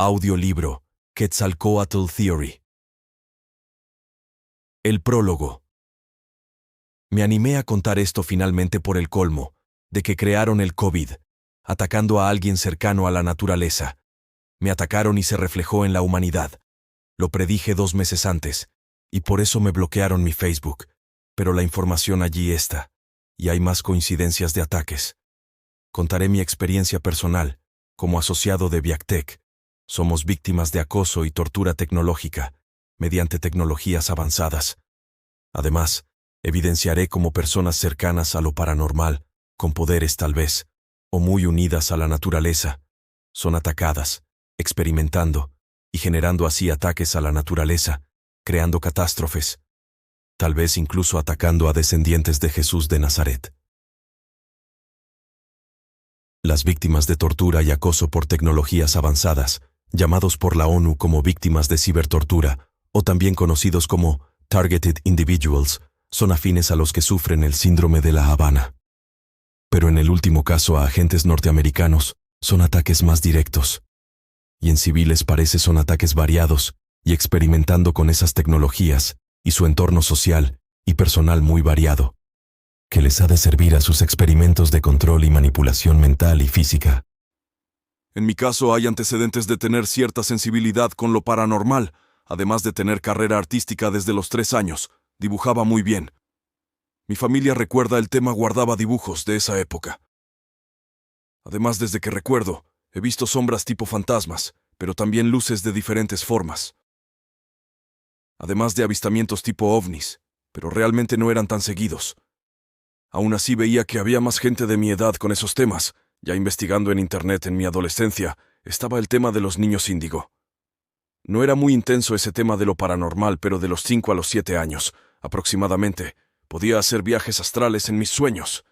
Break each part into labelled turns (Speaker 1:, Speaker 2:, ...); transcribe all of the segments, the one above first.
Speaker 1: Audiolibro, Quetzalcóatl Theory. El prólogo. Me animé a contar esto finalmente por el colmo, de que crearon el COVID, atacando a alguien cercano a la naturaleza. Me atacaron y se reflejó en la humanidad. Lo predije 2 meses antes, y por eso me bloquearon mi Facebook, pero la información allí está, y hay más coincidencias de ataques. Contaré mi experiencia personal, como asociado de Viactech. Somos víctimas de acoso y tortura tecnológica, mediante tecnologías avanzadas. Además, evidenciaré cómo personas cercanas a lo paranormal, con poderes tal vez, o muy unidas a la naturaleza, son atacadas, experimentando, y generando así ataques a la naturaleza, creando catástrofes, tal vez incluso atacando a descendientes de Jesús de Nazaret. Las víctimas de tortura y acoso por tecnologías avanzadas, llamados por la ONU como víctimas de cibertortura, o también conocidos como Targeted Individuals, son afines a los que sufren el síndrome de La Habana. Pero en el último caso a agentes norteamericanos, son ataques más directos. Y en civiles parece son ataques variados, y experimentando con esas tecnologías, y su entorno social y personal muy variado, que les ha de servir a sus experimentos de control y manipulación mental y física.
Speaker 2: En mi caso hay antecedentes de tener cierta sensibilidad con lo paranormal, además de tener carrera artística desde los 3 años. Dibujaba muy bien. Mi familia recuerda el tema, guardaba dibujos de esa época. Además, desde que recuerdo, he visto sombras tipo fantasmas, pero también luces de diferentes formas. Además de avistamientos tipo ovnis, pero realmente no eran tan seguidos. Aún así veía que había más gente de mi edad con esos temas. Ya investigando en internet en mi adolescencia, estaba el tema de los niños índigo. No era muy intenso ese tema de lo paranormal, pero de los 5 a los 7 años, aproximadamente, podía hacer viajes astrales en mis sueños.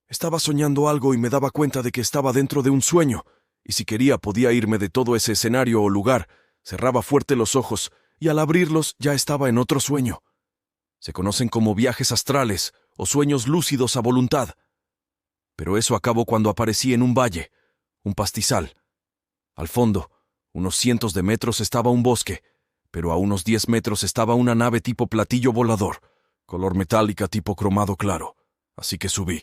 Speaker 2: Estaba soñando algo y me daba cuenta de que estaba dentro de un sueño, y si quería podía irme de todo ese escenario o lugar, cerraba fuerte los ojos, y al abrirlos ya estaba en otro sueño. Se conocen como viajes astrales o sueños lúcidos a voluntad. Pero eso acabó cuando aparecí en un valle, un pastizal. Al fondo, unos cientos de metros estaba un bosque, pero a unos 10 metros estaba una nave tipo platillo volador, color metálica tipo cromado claro. Así que subí,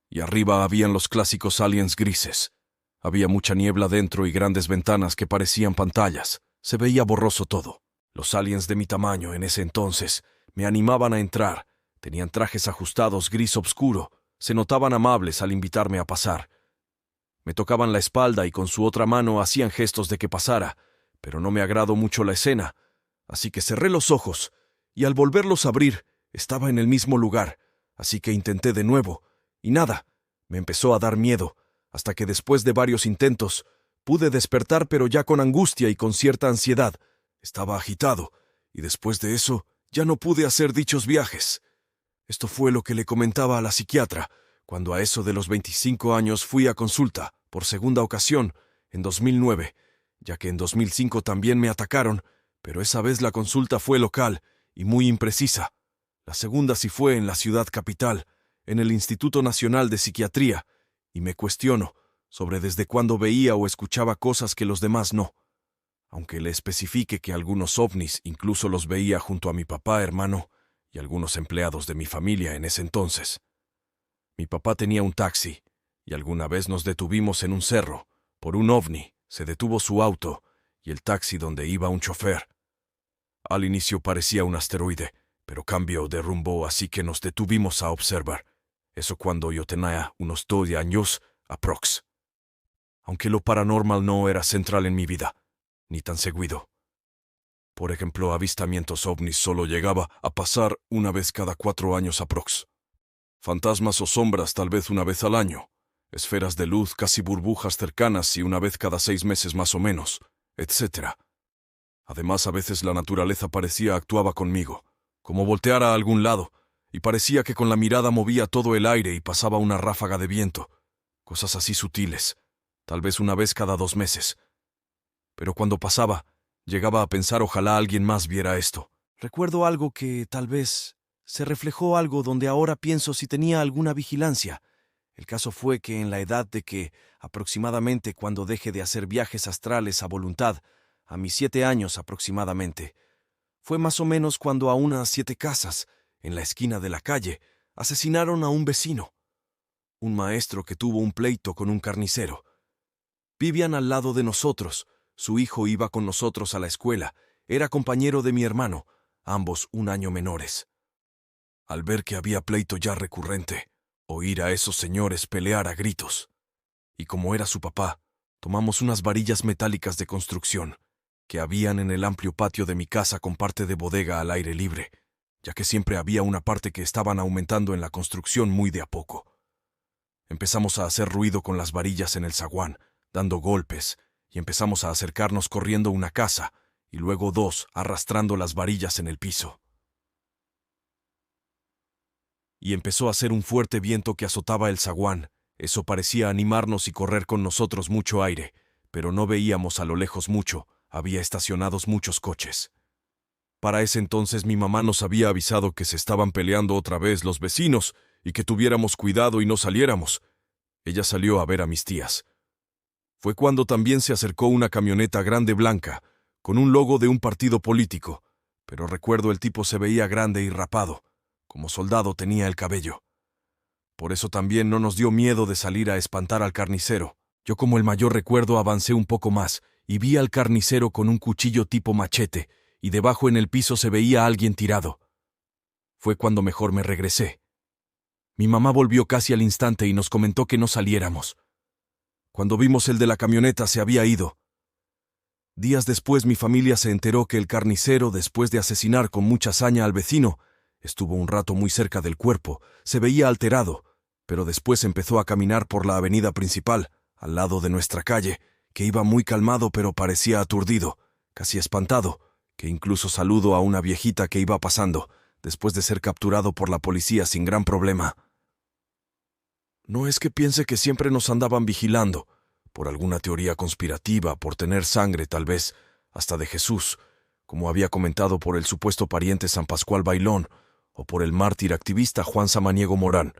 Speaker 2: y arriba habían los clásicos aliens grises. Había mucha niebla dentro y grandes ventanas que parecían pantallas. Se veía borroso todo. Los aliens de mi tamaño en ese entonces me animaban a entrar. Tenían trajes ajustados gris oscuro. Se notaban amables al invitarme a pasar. Me tocaban la espalda y con su otra mano hacían gestos de que pasara, pero no me agradó mucho la escena, así que cerré los ojos, y al volverlos a abrir, estaba en el mismo lugar, así que intenté de nuevo, y nada, me empezó a dar miedo, hasta que después de varios intentos, pude despertar pero ya con angustia y con cierta ansiedad. Estaba agitado, y después de eso, ya no pude hacer dichos viajes. Esto fue lo que le comentaba a la psiquiatra, cuando a eso de los 25 años fui a consulta, por segunda ocasión, en 2009, ya que en 2005 también me atacaron, pero esa vez la consulta fue local y muy imprecisa. La segunda sí fue en la ciudad capital, en el Instituto Nacional de Psiquiatría, y me cuestiono sobre desde cuándo veía o escuchaba cosas que los demás no. Aunque le especifique que algunos ovnis incluso los veía junto a mi papá, hermano, y algunos empleados de mi familia en ese entonces. Mi papá tenía un taxi, y alguna vez nos detuvimos en un cerro. Por un ovni, se detuvo su auto, y el taxi donde iba un chofer. Al inicio parecía un asteroide, pero cambió de rumbo, así que nos detuvimos a observar. Eso cuando yo tenía unos 12 años, aprox. Aunque lo paranormal no era central en mi vida, ni tan seguido. Por ejemplo, avistamientos ovnis solo llegaba a pasar una vez cada 4 años aprox. Fantasmas o sombras tal vez una vez al año. Esferas de luz, casi burbujas cercanas y una vez cada 6 meses más o menos, etc. Además, a veces la naturaleza actuaba conmigo, como voltear a algún lado, y parecía que con la mirada movía todo el aire y pasaba una ráfaga de viento. Cosas así sutiles, tal vez una vez cada 2 meses. Pero cuando pasaba, llegaba a pensar ojalá alguien más viera esto. Recuerdo algo que, tal vez, se reflejó algo donde ahora pienso si tenía alguna vigilancia. El caso fue que en la edad de que, aproximadamente cuando deje de hacer viajes astrales a voluntad,
Speaker 1: a mis 7 años aproximadamente. Fue más o menos cuando a unas 7 casas, en la esquina de la calle, asesinaron a un vecino, un maestro que tuvo un pleito con un carnicero. Vivían al lado de nosotros, su hijo iba con nosotros a la escuela, era compañero de mi hermano, ambos un año menores. Al ver que había pleito ya recurrente, oír a esos señores pelear a gritos. Y como era su papá, tomamos unas varillas metálicas de construcción, que habían en el amplio patio de mi casa con parte de bodega al aire libre, ya que siempre había una parte que estaban aumentando en la construcción muy de a poco. Empezamos a hacer ruido con las varillas en el zaguán, dando golpes, y empezamos a acercarnos corriendo una casa, y luego 2 arrastrando las varillas en el piso. Y empezó a hacer un fuerte viento que azotaba el zaguán. Eso parecía animarnos y correr con nosotros mucho aire, pero no veíamos a lo lejos mucho, había estacionados muchos coches. Para ese entonces mi mamá nos había avisado que se estaban peleando otra vez los vecinos y que tuviéramos cuidado y no saliéramos. Ella salió a ver a mis tías. Fue cuando también se acercó una camioneta grande blanca, con un logo de un partido político, pero recuerdo el tipo se veía grande y rapado, como soldado tenía el cabello. Por eso también no nos dio miedo de salir a espantar al carnicero. Yo como el mayor recuerdo avancé un poco más y vi al carnicero con un cuchillo tipo machete, y debajo en el piso se veía a alguien tirado. Fue cuando mejor me regresé. Mi mamá volvió casi al instante y nos comentó que no saliéramos. Cuando vimos el de la camioneta se había ido. Días después mi familia se enteró que el carnicero, después de asesinar con mucha saña al vecino, estuvo un rato muy cerca del cuerpo, se veía alterado, pero después empezó a caminar por la avenida principal, al lado de nuestra calle, que iba muy calmado pero parecía aturdido, casi espantado, que incluso saludó a una viejita que iba pasando, después de ser capturado por la policía sin gran problema. No es que piense que siempre nos andaban vigilando, por alguna teoría conspirativa, por tener sangre tal vez, hasta de Jesús, como había comentado por el supuesto pariente San Pascual Bailón, o por el mártir activista Juan Samaniego Morán.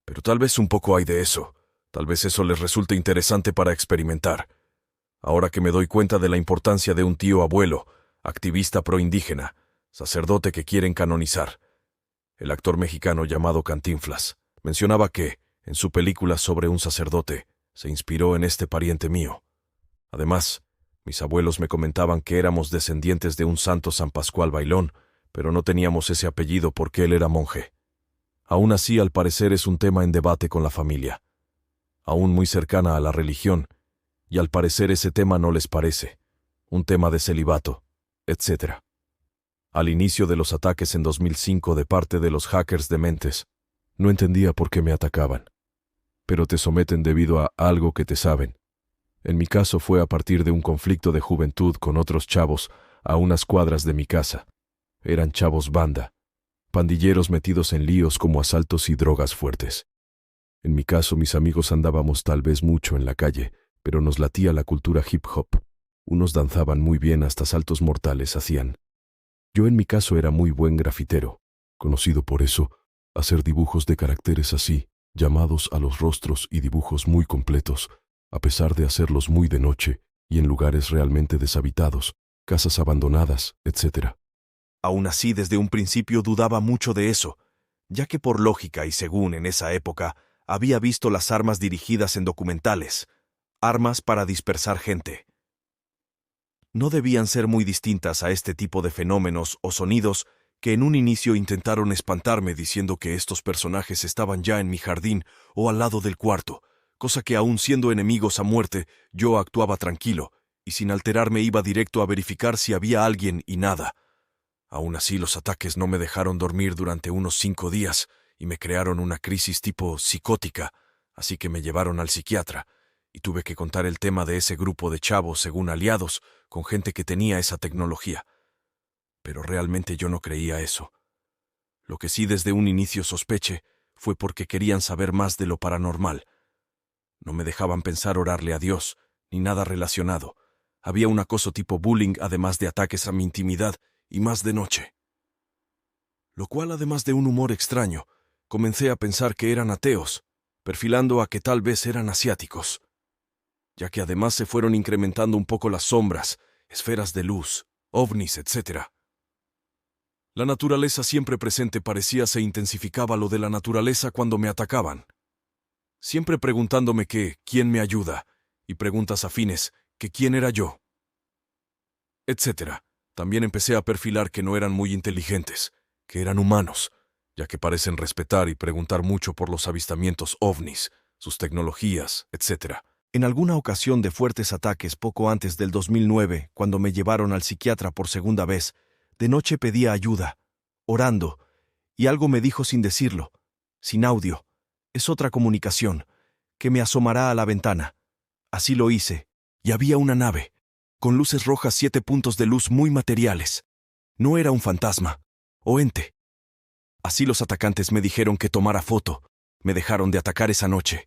Speaker 1: Pero tal vez un poco hay de eso, tal vez eso les resulte interesante para experimentar. Ahora que me doy cuenta de la importancia de un tío abuelo, activista proindígena, sacerdote que quieren canonizar. El actor mexicano llamado Cantinflas mencionaba que, en su película sobre un sacerdote, se inspiró en este pariente mío. Además, mis abuelos me comentaban que éramos descendientes de un santo San Pascual Bailón, pero no teníamos ese apellido porque él era monje. Aún así, al parecer es un tema en debate con la familia, aún muy cercana a la religión, y al parecer ese tema no les parece, un tema de celibato, etc. Al inicio de los ataques en 2005 de parte de los hackers dementes, no entendía por qué me atacaban. Pero te someten debido a algo que te saben. En mi caso fue a partir de un conflicto de juventud con otros chavos a unas cuadras de mi casa. Eran chavos banda, pandilleros metidos en líos como asaltos y drogas fuertes. En mi caso mis amigos andábamos tal vez mucho en la calle, pero nos latía la cultura hip hop. Unos danzaban muy bien, hasta saltos mortales hacían. Yo en mi caso era muy buen grafitero, conocido por eso, hacer dibujos de caracteres así, llamados a los rostros y dibujos muy completos, a pesar de hacerlos muy de noche y en lugares realmente deshabitados, casas abandonadas, etc. Aún así, desde un principio dudaba mucho de eso, ya que por lógica y según en esa época, había visto las armas dirigidas en documentales, armas para dispersar gente. No debían ser muy distintas a este tipo de fenómenos o sonidos que en un inicio intentaron espantarme diciendo que estos personajes estaban ya en mi jardín o al lado del cuarto, cosa que aún siendo enemigos a muerte, yo actuaba tranquilo, y sin alterarme iba directo a verificar si había alguien y nada. Aún así los ataques no me dejaron dormir durante unos 5 días y me crearon una crisis tipo psicótica, así que me llevaron al psiquiatra, y tuve que contar el tema de ese grupo de chavos según aliados, con gente que tenía esa tecnología. Pero realmente yo no creía eso. Lo que sí desde un inicio sospeché fue porque querían saber más de lo paranormal. No me dejaban pensar orarle a Dios, ni nada relacionado. Había un acoso tipo bullying, además de ataques a mi intimidad, y más de noche. Lo cual, además de un humor extraño, comencé a pensar que eran ateos, perfilando a que tal vez eran asiáticos, ya que además se fueron incrementando un poco las sombras,
Speaker 2: esferas de luz, ovnis, etc. La naturaleza siempre presente parecía se intensificaba lo de la naturaleza cuando me atacaban. Siempre preguntándome quién me ayuda, y preguntas afines, quién era yo, etc. También empecé a perfilar que no eran muy inteligentes, que eran humanos, ya que parecen respetar y preguntar mucho por los avistamientos ovnis, sus tecnologías, etc.
Speaker 1: En alguna ocasión de fuertes ataques poco antes del 2009, cuando me llevaron al psiquiatra por segunda vez, de noche pedía ayuda, orando, y algo me dijo sin decirlo, sin audio. Es otra comunicación, que me asomará a la ventana. Así lo hice, y había una nave, con luces rojas, 7 puntos de luz muy materiales. No era un fantasma, o ente. Así los atacantes me dijeron que tomara foto. Me dejaron de atacar esa noche.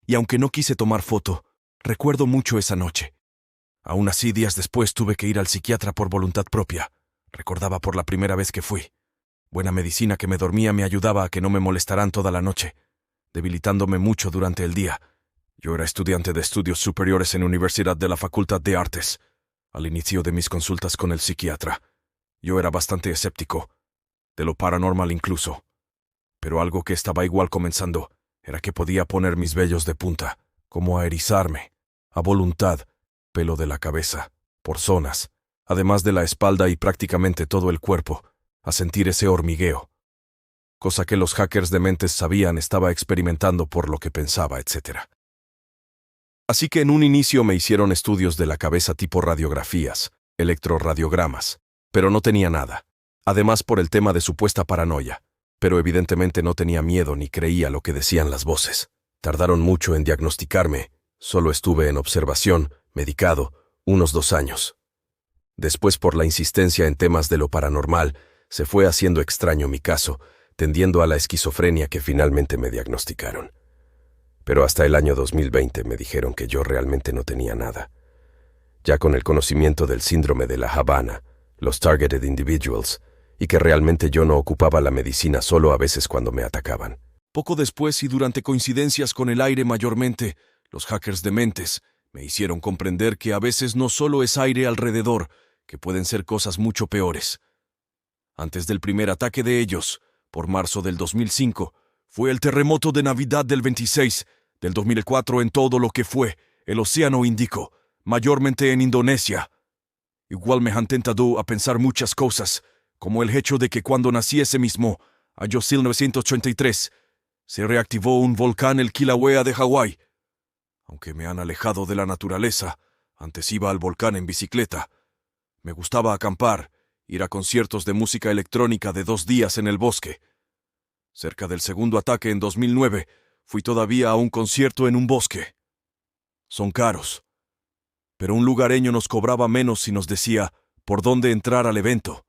Speaker 1: Y aunque no quise tomar foto, recuerdo mucho esa noche. Aún así, días después tuve que ir al psiquiatra por voluntad propia. Recordaba por la primera vez que fui. Buena medicina que me dormía me ayudaba a que no me molestaran toda la noche, debilitándome mucho durante el día. Yo era estudiante de estudios superiores en Universidad de la Facultad de Artes. Al inicio de mis consultas con el psiquiatra, yo era bastante escéptico, de lo paranormal incluso. Pero algo que estaba igual comenzando era que podía poner mis vellos de punta, como a erizarme, a voluntad, pelo de la cabeza, por zonas, además de la espalda y prácticamente todo el cuerpo, a sentir ese hormigueo. Cosa que los hackers de mentes sabían estaba experimentando por lo que pensaba, etc. Así que en un inicio me hicieron estudios de la cabeza tipo radiografías, electrorradiogramas, pero no tenía nada. Además por el tema de supuesta paranoia, pero evidentemente no tenía miedo ni creía lo que decían las voces. Tardaron mucho en diagnosticarme, solo estuve en observación, medicado, unos 2 años. Después por la insistencia en temas de lo paranormal, se fue haciendo extraño mi caso, tendiendo a la esquizofrenia que finalmente me diagnosticaron. Pero hasta el año 2020 me dijeron que yo realmente no tenía nada. Ya con el conocimiento del síndrome de la Habana, los Targeted Individuals, y que realmente yo no ocupaba la medicina solo a veces cuando me atacaban. Poco después y durante coincidencias con el aire mayormente, los hackers de mentes me hicieron comprender que a veces no solo es aire alrededor, que pueden ser cosas mucho peores. Antes del primer ataque de ellos, por marzo del 2005, fue el terremoto de Navidad del 26, del 2004 en todo lo que fue el Océano Índico, mayormente en Indonesia. Igual me han tentado a pensar muchas cosas, como el hecho de que cuando nací ese mismo, año 1983, se reactivó un volcán, el Kilauea de Hawái. Aunque me han alejado de la naturaleza, antes iba al volcán en bicicleta. Me gustaba acampar, ir a conciertos de música electrónica de 2 días en el bosque. Cerca del segundo ataque en 2009, fui todavía a un concierto en un bosque. Son caros. Pero un lugareño nos cobraba menos y nos decía por dónde entrar al evento.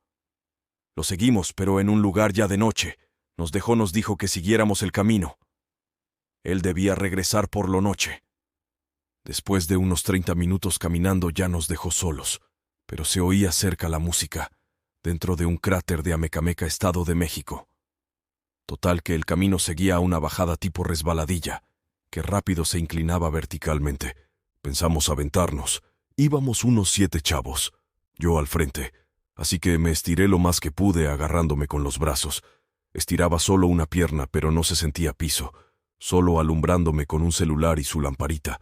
Speaker 1: Lo seguimos, pero en un lugar ya de noche. Nos dijo que siguiéramos el camino. Él debía regresar por la noche. Después de unos 30 minutos caminando ya nos dejó solos, pero se oía cerca la música, dentro de un cráter de Amecameca, Estado de México. Total que el camino seguía a una bajada tipo resbaladilla, que rápido se inclinaba verticalmente. Pensamos aventarnos. Íbamos unos 7 chavos, yo al frente, así que me estiré lo más que pude agarrándome con los brazos. Estiraba solo una pierna, pero no se sentía piso, solo alumbrándome con un celular y su lamparita,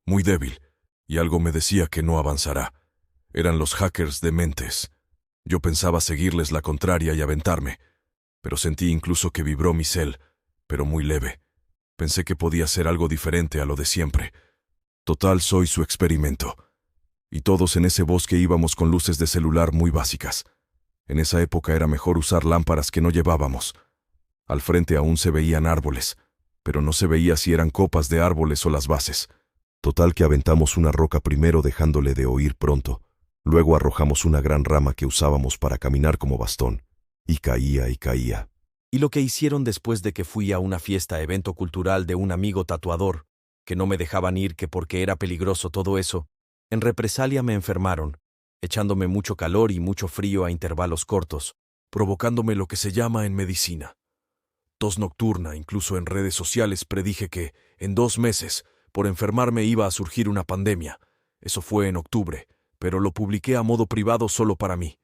Speaker 1: muy débil, y algo me decía que no avanzará. Eran los hackers de mentes. Yo pensaba seguirles la contraria y aventarme, pero sentí incluso que vibró mi cel, pero muy leve. Pensé que podía ser algo diferente a lo de siempre. Total, soy su experimento. Y todos en ese bosque íbamos con luces de celular muy básicas. En esa época era mejor usar lámparas que no llevábamos. Al frente aún se veían árboles, pero no se veía si eran copas de árboles o las bases. Total que aventamos una roca primero dejándole de oír pronto. Luego arrojamos una gran rama que usábamos para caminar como bastón. Y caía y caía. Y lo que hicieron después de que fui a una fiesta evento cultural de un amigo tatuador, que no me dejaban ir que porque era peligroso todo eso, en represalia me enfermaron, echándome mucho calor y mucho frío a intervalos cortos, provocándome lo que se llama en medicina tos nocturna. Incluso en redes sociales predije que, en 2 meses, por enfermarme iba a surgir una pandemia. Eso fue en octubre, pero lo publiqué a modo privado solo para mí.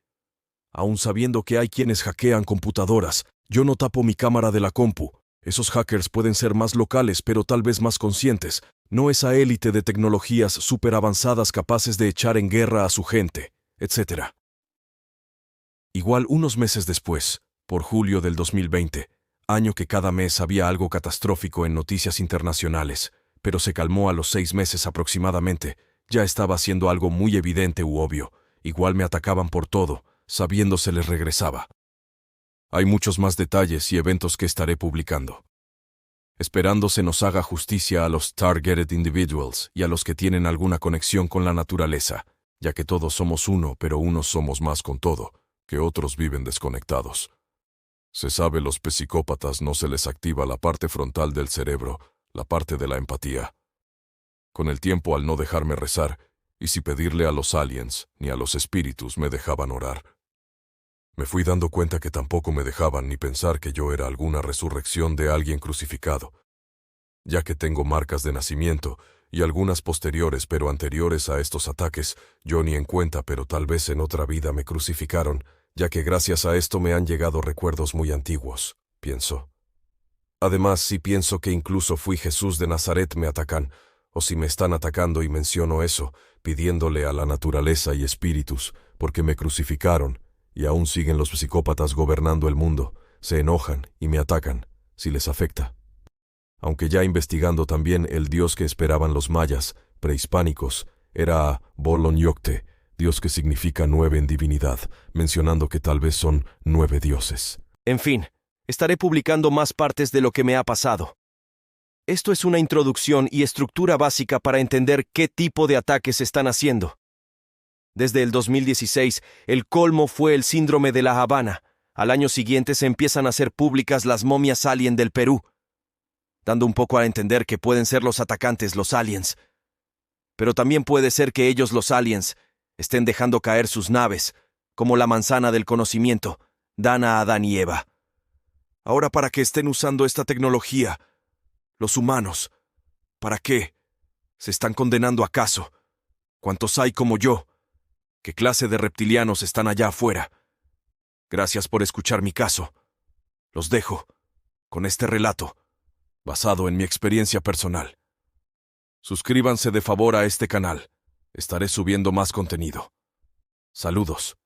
Speaker 1: Aún sabiendo que hay quienes hackean computadoras, yo no tapo mi cámara de la compu. Esos hackers pueden ser más locales, pero tal vez más conscientes, no esa élite de tecnologías súper avanzadas capaces de echar en guerra a su gente, etc. Igual unos meses después, por julio del 2020, año que cada mes había algo catastrófico en noticias internacionales, pero se calmó a los 6 meses aproximadamente, ya estaba haciendo algo muy evidente u obvio, igual me atacaban por todo, sabiendo se les regresaba. Hay muchos más detalles y eventos que estaré publicando. Esperando se nos haga justicia a los targeted individuals y a los que tienen alguna conexión con la naturaleza, ya que todos somos uno, pero unos somos más con todo, que otros viven desconectados. Se sabe, los psicópatas no se les activa la parte frontal del cerebro, la parte de la empatía. Con el tiempo, al no dejarme rezar, y sin pedirle a los aliens ni a los espíritus me dejaban orar, me fui dando cuenta que tampoco me dejaban ni pensar que yo era alguna resurrección de alguien crucificado, ya que tengo marcas de nacimiento y algunas posteriores pero anteriores a estos ataques, yo ni en cuenta, pero tal vez en otra vida me crucificaron, ya que gracias a esto me han llegado recuerdos muy antiguos, pienso. Además, si pienso que incluso fui Jesús de Nazaret, me atacan, o si me están atacando y menciono eso, pidiéndole a la naturaleza y espíritus, porque me crucificaron, y aún siguen los psicópatas gobernando el mundo, se enojan y me atacan, si les afecta. Aunque ya investigando también, el dios que esperaban los mayas, prehispánicos, era Bolon-Yocte, dios que significa 9 en divinidad, mencionando que tal vez son 9 dioses.
Speaker 3: En fin, estaré publicando más partes de lo que me ha pasado. Esto es una introducción y estructura básica para entender qué tipo de ataques se están haciendo. Desde el 2016, el colmo fue el síndrome de La Habana. Al año siguiente se empiezan a hacer públicas las momias alien del Perú, dando un poco a entender que pueden ser los atacantes los aliens. Pero también puede ser que ellos, los aliens, estén dejando caer sus naves, como la manzana del conocimiento, dan a Adán y Eva. Ahora, ¿para qué estén usando esta tecnología? Los humanos, ¿para qué? ¿Se están condenando acaso? ¿Cuántos hay como yo? ¿Qué clase de reptilianos están allá afuera? Gracias por escuchar mi caso. Los dejo con este relato, basado en mi experiencia personal. Suscríbanse de favor a este canal. Estaré subiendo más contenido. Saludos.